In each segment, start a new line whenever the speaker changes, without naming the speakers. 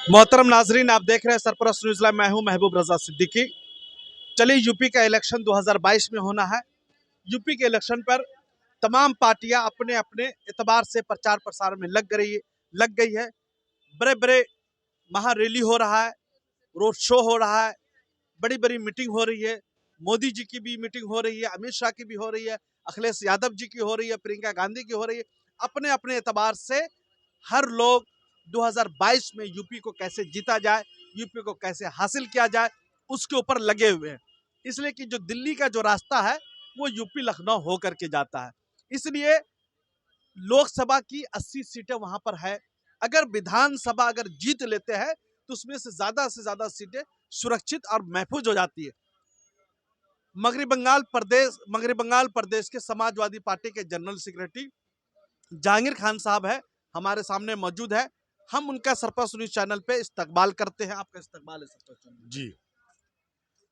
मोहतरम नाजरीन, आप देख रहे हैं सरपरस्त न्यूज़ लाइव। मैं हूं महबूब रजा सिद्दीकी। चलिए, यूपी का इलेक्शन 2022 में होना है। यूपी के इलेक्शन पर तमाम पार्टियां अपने अपने एतबार से प्रचार प्रसार में लग गई है। बड़े बड़े महारैली हो रहा है, रोड शो हो रहा है, बड़ी बड़ी मीटिंग हो रही है। मोदी जी की भी मीटिंग हो रही है, अमित शाह की भी हो रही है, अखिलेश यादव जी की हो रही है, प्रियंका गांधी की हो रही है। अपने अपने एतबार से हर लोग 2022 में यूपी को कैसे जीता जाए, यूपी को कैसे हासिल किया जाए, उसके ऊपर लगे हुए हैं। इसलिए कि जो दिल्ली का जो रास्ता है वो यूपी लखनऊ होकर के जाता है। इसलिए लोकसभा की 80 सीटें वहां पर है। अगर विधानसभा अगर जीत लेते हैं तो उसमें से ज्यादा सीटें सुरक्षित और महफूज हो जाती है। मगरी बंगाल प्रदेश के समाजवादी पार्टी के जनरल सेक्रेटरी जहांगीर खान साहब है, हमारे सामने मौजूद है। हम उनका सरपंच न्यूज चैनल पे इस्तकबाल करते हैं। आपका इस्तकबाल है सरपंच
जी।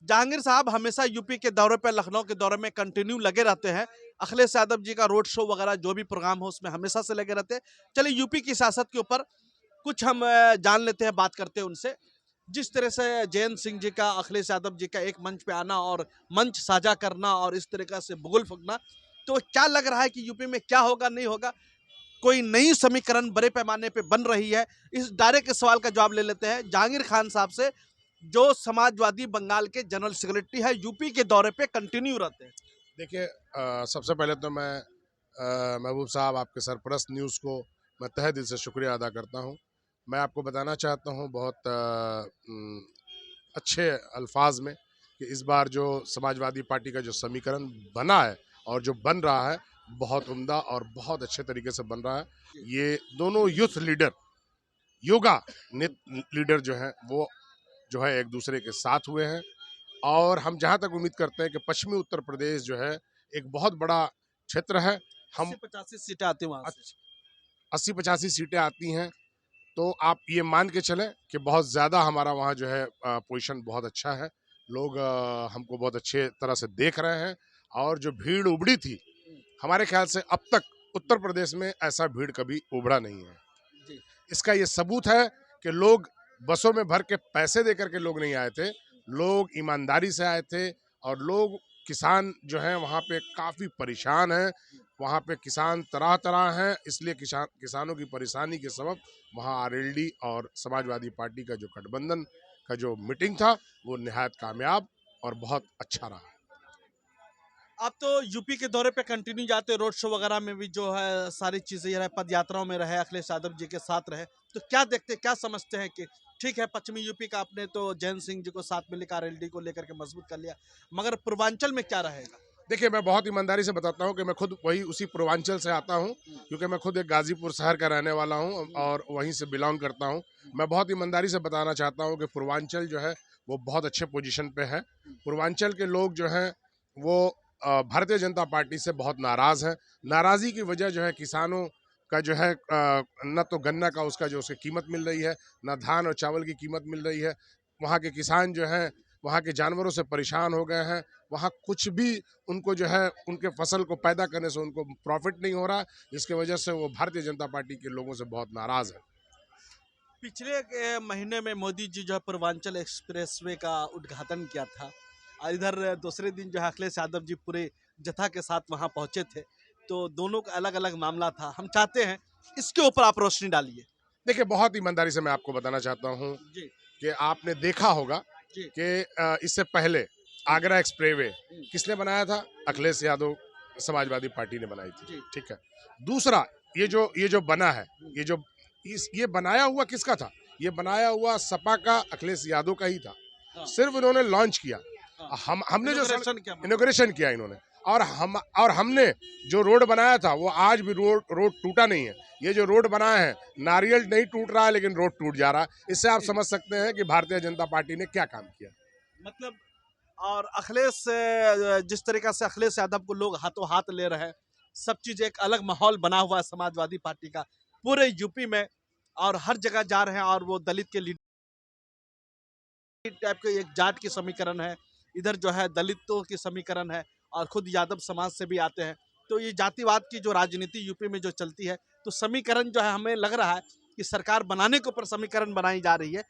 जहांगीर साहब हमेशा यूपी के दौरे पे, लखनऊ के दौरे में कंटिन्यू लगे रहते हैं। अखिलेश यादव जी का रोड शो वगैरह जो भी प्रोग्राम हो उसमें हमेशा से लगे रहते हैं। चलिए, यूपी की सियासत के ऊपर कुछ हम जान लेते हैं, बात करते हैं उनसे। जिस तरह से जयंत सिंह जी का, अखिलेश यादव जी का एक मंच पे आना और मंच साझा करना और इस तरीका से बुगुल फूकना, तो क्या लग रहा है कि यूपी में क्या होगा, नहीं होगा? कोई नई समीकरण बड़े पैमाने पे बन रही है? इस डायरेक्ट सवाल का जवाब ले लेते हैं जहांगीर खान साहब से, जो समाजवादी बंगाल के जनरल सेक्रेटरी है, यूपी के दौरे पे कंटिन्यू रहते हैं।
देखिए, सबसे पहले तो मैं महबूब साहब, आपके सरपरस्त न्यूज़ को मैं तहे दिल से शुक्रिया अदा करता हूं। मैं आपको बताना चाहता हूं बहुत अच्छे अल्फाज में कि इस बार जो समाजवादी पार्टी का जो समीकरण बना है और जो बन रहा है, बहुत उम्दा और बहुत अच्छे तरीके से बन रहा है। ये दोनों यूथ लीडर, योगा लीडर जो हैं, वो जो है एक दूसरे के साथ हुए हैं। और हम जहाँ तक उम्मीद करते हैं कि पश्चिमी उत्तर प्रदेश जो है एक बहुत बड़ा क्षेत्र है। हम
80-85 सीटें आती हैं वहां से।
80-85 सीटें आती हैं, तो आप ये मान के चलें कि बहुत ज़्यादा हमारा वहाँ जो है पोजीशन बहुत अच्छा है। लोग हमको बहुत अच्छे तरह से देख रहे हैं। और जो भीड़ उमड़ी थी, हमारे ख्याल से अब तक उत्तर प्रदेश में ऐसा भीड़ कभी उभरा नहीं है।
जी।
इसका ये सबूत है कि लोग बसों में भर के पैसे देकर के लोग नहीं आए थे, लोग ईमानदारी से आए थे। और लोग, किसान जो हैं वहाँ पे काफ़ी परेशान हैं, वहाँ पे किसान तरह तरह हैं। इसलिए किसानों की परेशानी के सबब वहाँ आरएलडी और समाजवादी पार्टी का जो गठबंधन का जो मीटिंग था, वो निहायत कामयाब और बहुत अच्छा रहा।
आप तो यूपी के दौरे पे कंटिन्यू जाते हैं, रोड शो वगैरह में भी जो है सारी चीजें रहे, पद यात्राओं में रहे, अखिलेश यादव जी के साथ रहे, तो क्या देखते, क्या समझते हैं कि ठीक है, पश्चिमी यूपी का आपने तो जयंत सिंह जी को साथ में लेकर आरएलडी को लेकर के मजबूत कर लिया, मगर पूर्वांचल में क्या रहेगा?
देखिए, मैं बहुत ईमानदारी से बताता हूँ कि मैं खुद वही उसी पूर्वांचल से आता हूँ, क्योंकि मैं खुद एक गाजीपुर शहर का रहने वाला हूँ और वहीं से बिलोंग करता हूँ। मैं बहुत ईमानदारी से बताना चाहता हूँ कि पूर्वांचल जो है वो बहुत अच्छे पोजीशन पे है। पूर्वांचल के लोग जो हैं वो भारतीय जनता पार्टी से बहुत नाराज़ हैं। नाराज़गी की वजह जो है किसानों का जो है, न तो गन्ना का उसका जो उसकी कीमत मिल रही है, न धान और चावल की कीमत मिल रही है। वहाँ के किसान जो हैं वहाँ के जानवरों से परेशान हो गए हैं। वहाँ कुछ भी उनको जो है उनके फसल को पैदा करने से उनको प्रॉफिट नहीं हो रहा, जिसकी वजह से वो भारतीय जनता पार्टी के लोगों से बहुत नाराज़ है।
पिछले महीने में मोदी जी जो है पूर्वांचल एक्सप्रेसवे का उद्घाटन किया था, और इधर दूसरे दिन जो है अखिलेश यादव जी पूरे जत्था के साथ वहां पहुंचे थे, तो दोनों का अलग अलग मामला था। हम चाहते हैं इसके ऊपर आप रोशनी डालिए।
देखिए, बहुत ईमानदारी से मैं आपको बताना चाहता हूँ
जी।
कि आपने देखा होगा
जी।
कि इससे पहले आगरा एक्सप्रेसवे किसने बनाया था? अखिलेश यादव समाजवादी पार्टी ने बनाई थी।
जी।
ठीक है। दूसरा, ये जो बना है, ये बनाया हुआ किसका था? ये बनाया हुआ सपा का, अखिलेश यादव का ही था।
हाँ।
सिर्फ इन्होंने लॉन्च किया।
हाँ।
हमने जो
क्या
इनोग्रेशन किया इन्होंने, और हमने जो रोड बनाया था वो आज भी रोड टूटा नहीं है। ये जो रोड बनाया है, नारियल नहीं टूट रहा है लेकिन रोड टूट जा रहा है। इससे आप समझ सकते हैं कि भारतीय जनता पार्टी ने क्या काम किया।
मतलब, और अखिलेश जिस तरीका से अखिलेश यादव को लोग हाथों हाथ ले रहे हैं, सब चीज एक अलग माहौल बना हुआ है समाजवादी पार्टी का पूरे यूपी में, और हर जगह जा रहे हैं। और वो दलित के लीडर टाइप के, एक जाट की समीकरण है, इधर जो है दलितों की समीकरण है, और खुद यादव समाज से भी आते हैं। तो ये जातिवाद की जो राजनीति यूपी में जो चलती है, तो समीकरण जो है हमें लग रहा है कि सरकार बनाने के ऊपर समीकरण बनाई जा रही है।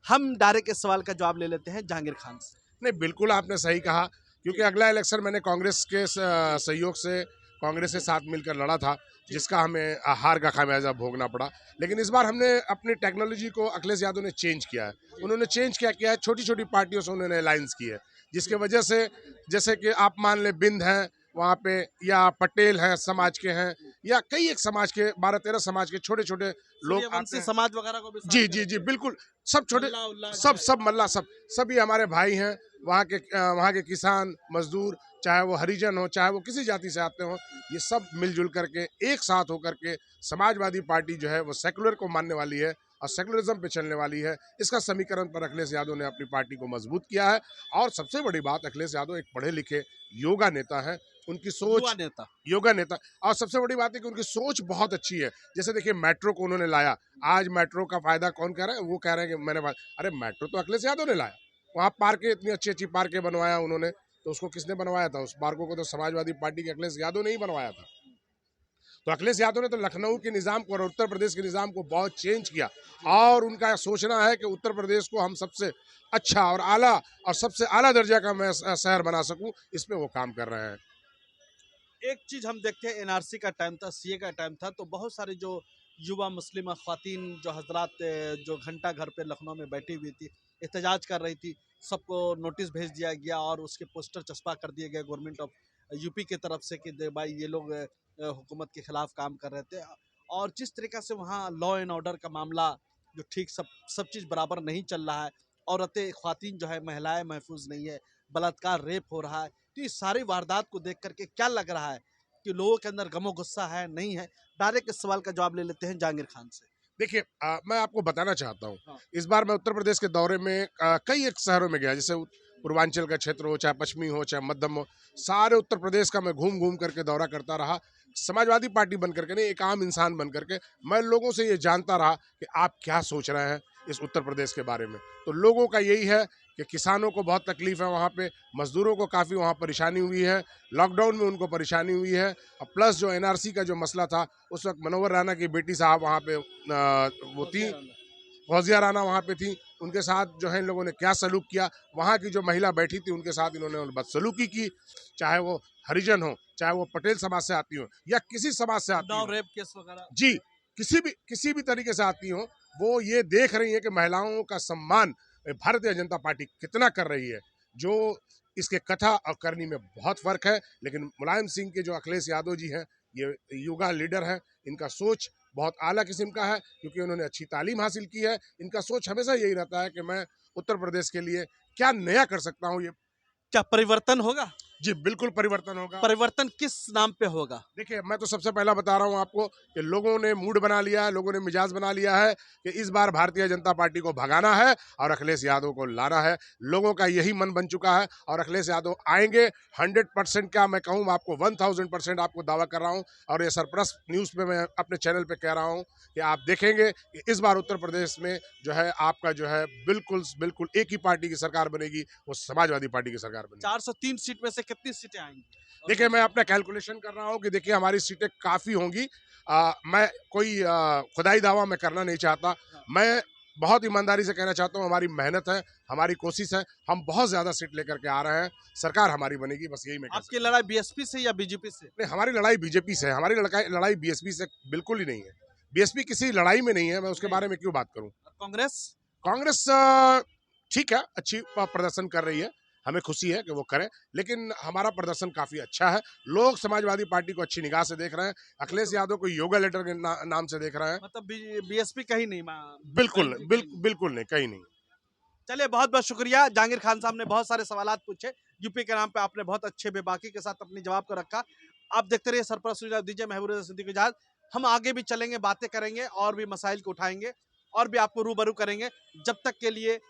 हम डायरेक्ट इस सवाल का जवाब ले लेते हैं जहांगीर खान से।
नहीं, बिल्कुल आपने सही कहा, क्योंकि अगला इलेक्शन मैंने कांग्रेस के सहयोग से कांग्रेस के साथ मिलकर लड़ा था, जिसका हमें हार का खामियाजा भोगना पड़ा। लेकिन इस बार हमने अपनी टेक्नोलॉजी को अखिलेश यादव ने चेंज किया है। उन्होंने चेंज क्या किया है, छोटी छोटी पार्टियों से उन्होंने अलायंस की है, जिसके वजह से जैसे कि आप मान ले बिंद हैं वहाँ पे, या पटेल हैं समाज के हैं, या कई एक समाज के 12-13 समाज के छोटे छोटे लोग आते हैं।
समाज वगैरह को भी
जी जी जी, बिल्कुल, सब छोटे सब मल्ला सभी हमारे भाई हैं। वहाँ के किसान मजदूर, चाहे वो हरिजन हो, चाहे वो किसी जाति से आते हो, ये सब मिलजुल करके एक साथ होकर के समाजवादी पार्टी जो है वो सेकुलर को मानने वाली है और सेकुलरिज्म पे चलने वाली है। इसका समीकरण पर अखिलेश यादव ने अपनी पार्टी को मजबूत किया है। और सबसे बड़ी बात, अखिलेश यादव एक पढ़े लिखे योगा नेता है। उनकी सोच योगा नेता, और सबसे बड़ी बात है कि उनकी सोच बहुत अच्छी है। जैसे देखिए, मेट्रो को उन्होंने लाया। आज मेट्रो का फायदा कौन कह रहा है? वो कह रहे हैं कि मैंने, अरे मेट्रो तो अखिलेश यादव ने लाया। वहाँ पार्कें, इतनी अच्छी अच्छी पार्कें बनवाया उन्होंने, तो उसको किसने बनवाया था? उस पार्कों को तो समाजवादी पार्टी के अखिलेश यादव ने ही बनवाया था। तो अखिलेश यादव ने तो लखनऊ के निज़ाम को और उत्तर प्रदेश के निज़ाम को बहुत चेंज किया, और उनका सोचना है कि उत्तर प्रदेश को हम सबसे अच्छा और आला और सबसे आला दर्जा का मैं शहर बना सकूं। इस पे वो काम कर रहे हैं।
एक चीज हम देखते हैं, एनआरसी का टाइम था, सीए का टाइम था, तो बहुत सारे जो युवा मुस्लिम ख्वातीन जो हजरात जो घंटा घर पे लखनऊ में बैठी हुई थी, एहतजाज कर रही थी, सबको नोटिस भेज दिया गया और उसके पोस्टर चस्पा कर दिए गए गवर्नमेंट ऑफ यूपी की तरफ से कि भाई ये लोग हुकूमत के खिलाफ काम कर रहे थे। और जिस तरीक़ा से वहाँ लॉ एंड ऑर्डर का मामला जो ठीक सब चीज़ बराबर नहीं चल रहा है, औरतें ख्वातीन जो है, महिलाएं महफूज नहीं है, बलात्कार रेप हो रहा है, तो इस सारी वारदात को देख करके क्या लग रहा है कि लोगों के अंदर गमो गुस्सा है, नहीं है? डायरेक्ट इस सवाल का जवाब ले लेते हैं जहांगीर खान से।
देखिए, मैं आपको बताना चाहता हूँ,
हाँ।
इस बार मैं उत्तर प्रदेश के दौरे में कई एक शहरों में गया, जैसे पूर्वांचल का क्षेत्र हो, चाहे पश्चिमी हो, चाहे मध्यम हो, सारे उत्तर प्रदेश का मैं घूम घूम करके दौरा करता रहा। समाजवादी पार्टी बन करके नहीं, एक आम इंसान बन करके मैं लोगों से ये जानता रहा कि आप क्या सोच रहे हैं इस उत्तर प्रदेश के बारे में। तो लोगों का यही है कि किसानों को बहुत तकलीफ है वहाँ पे, मजदूरों को काफ़ी वहाँ परेशानी हुई है, लॉकडाउन में उनको परेशानी हुई है, और प्लस जो एनआरसी का जो मसला था, उस वक्त मनोहर राणा की बेटी साहब वहाँ पे वो थी, फौजिया राणा वहाँ पे थी, उनके साथ जो है इन लोगों ने क्या सलूक किया। वहाँ की जो महिला बैठी थी उनके साथ इन्होंने बदसलूकी की, चाहे वो हरिजन हो, चाहे वो पटेल समाज से आती हो, या किसी समाज से आती हो,
रेप केस वगैरह,
जी, किसी भी तरीके से आती हो, वो ये देख रही है कि महिलाओं का सम्मान भारतीय जनता पार्टी कितना कर रही है। जो इसके कथा और करनी में बहुत फर्क है। लेकिन मुलायम सिंह के जो अखिलेश यादव जी हैं, ये युवा लीडर हैं, इनका सोच बहुत आला किस्म का है, क्योंकि उन्होंने अच्छी तालीम हासिल की है। इनका सोच हमेशा यही रहता है कि मैं उत्तर प्रदेश के लिए क्या नया कर सकता हूँ। ये
क्या परिवर्तन होगा?
जी, बिल्कुल परिवर्तन होगा।
परिवर्तन किस नाम पे होगा?
देखिए, मैं तो सबसे पहला बता रहा हूँ आपको कि लोगों ने मूड बना लिया है, लोगों ने मिजाज बना लिया है कि इस बार भारतीय जनता पार्टी को भगाना है और अखिलेश यादव को लाना है। लोगों का यही मन बन चुका है, और अखिलेश यादव आएंगे 100%, क्या मैं कहूँ आपको 1000% आपको दावा कर रहा हूँ। और ये सरप्लस न्यूज़ पे मैं अपने चैनल पे कह रहा हूँ कि आप देखेंगे कि इस बार उत्तर प्रदेश में जो है आपका जो है बिल्कुल एक ही पार्टी की सरकार बनेगी, वो समाजवादी पार्टी की सरकार बनेगी।
403 सीट में से कितनी सीटें आएंगी?
देखिए, मैं अपना कैलकुलेशन कर रहा हूँ कि देखिए हमारी सीटें काफ़ी होंगी। मैं कोई खुदाई दावा मैं करना नहीं चाहता। मैं बहुत ईमानदारी से कहना चाहता हूँ, हमारी मेहनत है, हमारी कोशिश है, हम बहुत ज़्यादा सीट लेकर के आ रहे हैं, सरकार हमारी बनेगी, बस यही मैं कह सकता
आपकी लड़ाई बीएसपी से या बीजेपी से?
हूं। नहीं, हमारी लड़ाई बीजेपी से है, हमारी लड़ाई बीएसपी से बिल्कुल ही नहीं है। बीएसपी किसी लड़ाई में नहीं है, मैं उसके बारे में क्यों बात करूँ।
कांग्रेस?
कांग्रेस ठीक है, अच्छी प्रदर्शन कर रही है, हमें खुशी है कि वो करें, लेकिन हमारा प्रदर्शन काफ़ी अच्छा है। लोग समाजवादी पार्टी को अच्छी निगाह से देख रहे हैं, अखिलेश यादव को योगा लेटर के नाम से देख रहे हैं।
मतलब बीएसपी कहीं नहीं?
बिल्कुल नहीं, कहीं नहीं।
चलिए, बहुत बहुत शुक्रिया। जहांगीर खान साहब ने बहुत सारे सवालात पूछे, यूपी के नाम पे आपने बहुत अच्छे बेबाकी के साथ अपने जवाब को रखा। आप देखते रहिए सरप्राइज न्यूज़, दीजिए महबूब रज़ा सिद्दीकी इजाज़त। हम आगे भी चलेंगे, बातें करेंगे और भी मसाइल को उठाएंगे और भी आपको रूबरू करेंगे। जब तक के लिए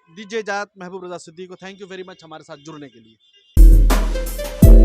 दीजिए इजाज़त महबूब रज़ा सिद्दीकी को। थैंक यू वेरी मच हमारे साथ जुड़ने के लिए।